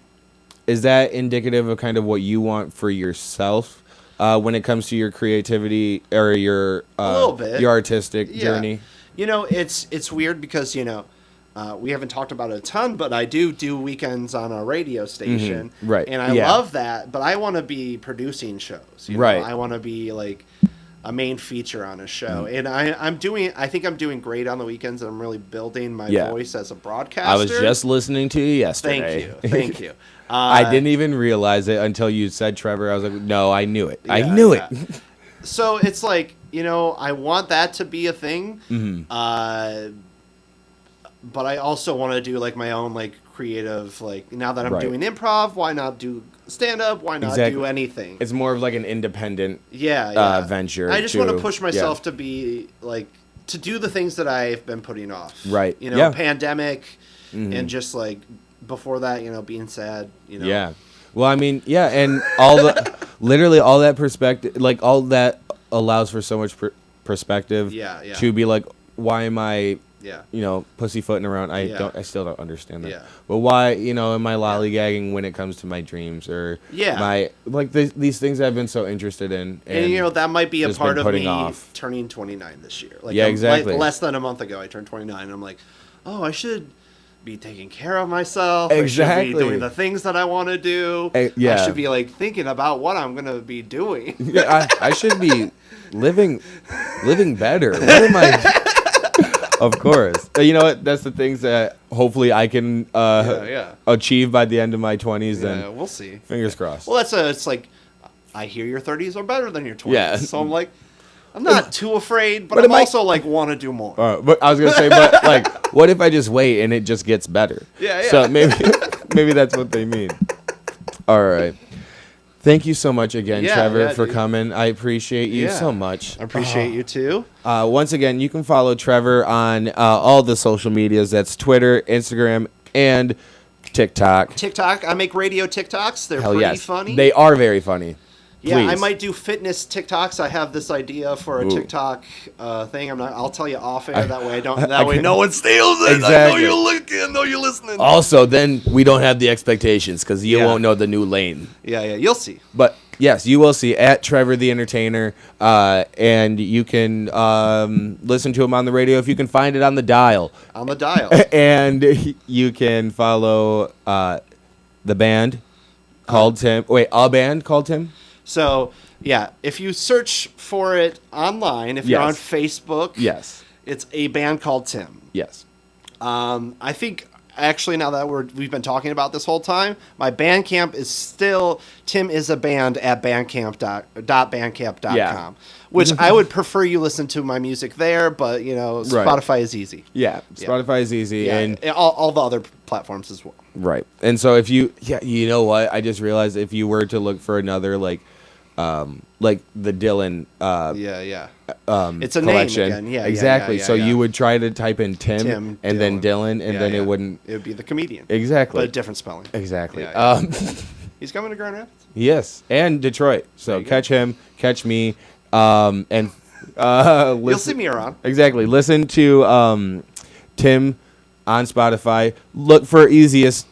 is that indicative of kind of what you want for yourself when it comes to your creativity or your A little bit. your artistic Yeah. journey? It's weird because we haven't talked about it a ton, but I do weekends on a radio station, Right. And I Yeah. love that. But I want to be producing shows, Right. I want to be like a main feature on a show, and I think I'm doing great on the weekends. I'm really building my Yeah. voice as a broadcaster. I was just listening to you yesterday. Thank you. I didn't even realize it until you said Trevor. I was like, no, I knew it. I Yeah, knew yeah. it. So it's like, I want that to be a thing. But I also want to do like my own like creative, like now that I'm Right. doing improv, why not do stand up? Why not Exactly. do anything? It's more of like an independent Yeah. venture. I just want to to- push myself to be like to do the things that I've been putting off. Right. Yeah. Pandemic and just like before that, being sad, Yeah. Well, I mean, yeah, and literally all that perspective, like all that allows for so much perspective. Yeah, yeah. To be like, why am I, Yeah. pussyfooting around? I Yeah. still don't understand that. Yeah. But why, am I lollygagging when it comes to my dreams or Yeah. my these things I've been so interested in, And that might be a just part been of putting me off. turning 29 this year. Like, Yeah, exactly. Less than a month ago, I turned 29, and I'm like, oh, I should be taking care of myself. I Exactly. should be doing the things that I want to do. Yeah. I should be like thinking about what I'm gonna be doing. Yeah, I should be living better. What am I? Of course. You know what? That's the things that hopefully I can Yeah. achieve by the end of my 20s. Yeah, Then we'll see. fingers crossed. Well, it's like I hear your 30s are better than your 20s. Yeah. So I'm like, I'm not too afraid, but But I'm it might- also like want to do more. But I was gonna say, but like, what if I just wait and it just gets better? Yeah, yeah. So maybe that's what they mean. All right. Thank you so much again, Yeah, Trevor, yeah, for dude. coming. I appreciate you Yeah. so much. I appreciate you too. Once again, you can follow Trevor on all the social medias. That's Twitter, Instagram, and TikTok. TikTok. I make radio TikToks. They're Hell pretty yes. funny. They are very funny. Yeah, I Please. might do fitness TikToks. I have this idea for a Ooh. TikTok thing. I'll tell you off air. That way I don't. I That way can- no one steals it. Exactly. I know you're looking. I know you're listening. Also, then we don't have the expectations because you Yeah. won't know the new lane. Yeah. You'll see. But yes, you will see at Trevor the Entertainer, and you can listen to him on the radio if you can find it on the dial, On the dial. and you can follow the band called Tim. Wait, a band called Tim. So yeah, if you search for it online, if you're on Yes. Facebook, Yes. it's a band called Tim. Yes. I think actually now that we've been talking about this whole time, my Bandcamp is still Tim is a band at bandcamp.bandcamp.com, Yeah. which I would prefer you listen to my music there, but Spotify is easy. Yeah. Spotify is easy, Yeah, and all the other platforms as well. right. And so if you, you know what? I just realized if you were to look for another like the Dylan Yeah. It's a collection. name again. Yeah, exactly. yeah, so yeah. you would try to type in Tim Tim, and then Dylan, and Yeah, then yeah. it wouldn't. It would be the comedian. Exactly. But a different spelling. Exactly. Yeah, He's coming to Grand Rapids. Yes, and Detroit. So There you go. catch him, catch me, and listen. You'll see me around. Exactly. Listen to Tim on Spotify. Look for easiest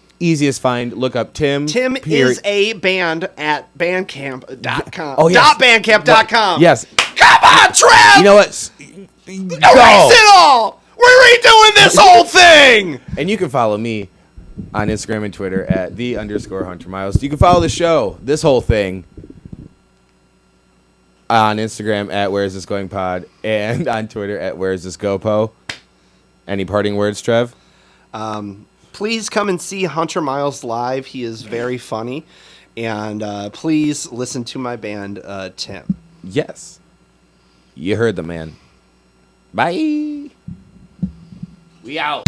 find. Look up Tim. Tim is a band at bandcamp.com. Oh, yes. .bandcamp.com. Yes. Come on, Trev! You know what? Erase it all! We're redoing this whole thing! And you can follow me on Instagram and Twitter at @the_Hunter Miles. You can follow the show, this whole thing, on Instagram at Where Is This Going Pod and on Twitter at Where Is This GoPo. Any parting words, Trev? Please come and see Hunter Miles live. He is very funny. And please listen to my band, Tim. Yes. You heard the man. Bye. We out.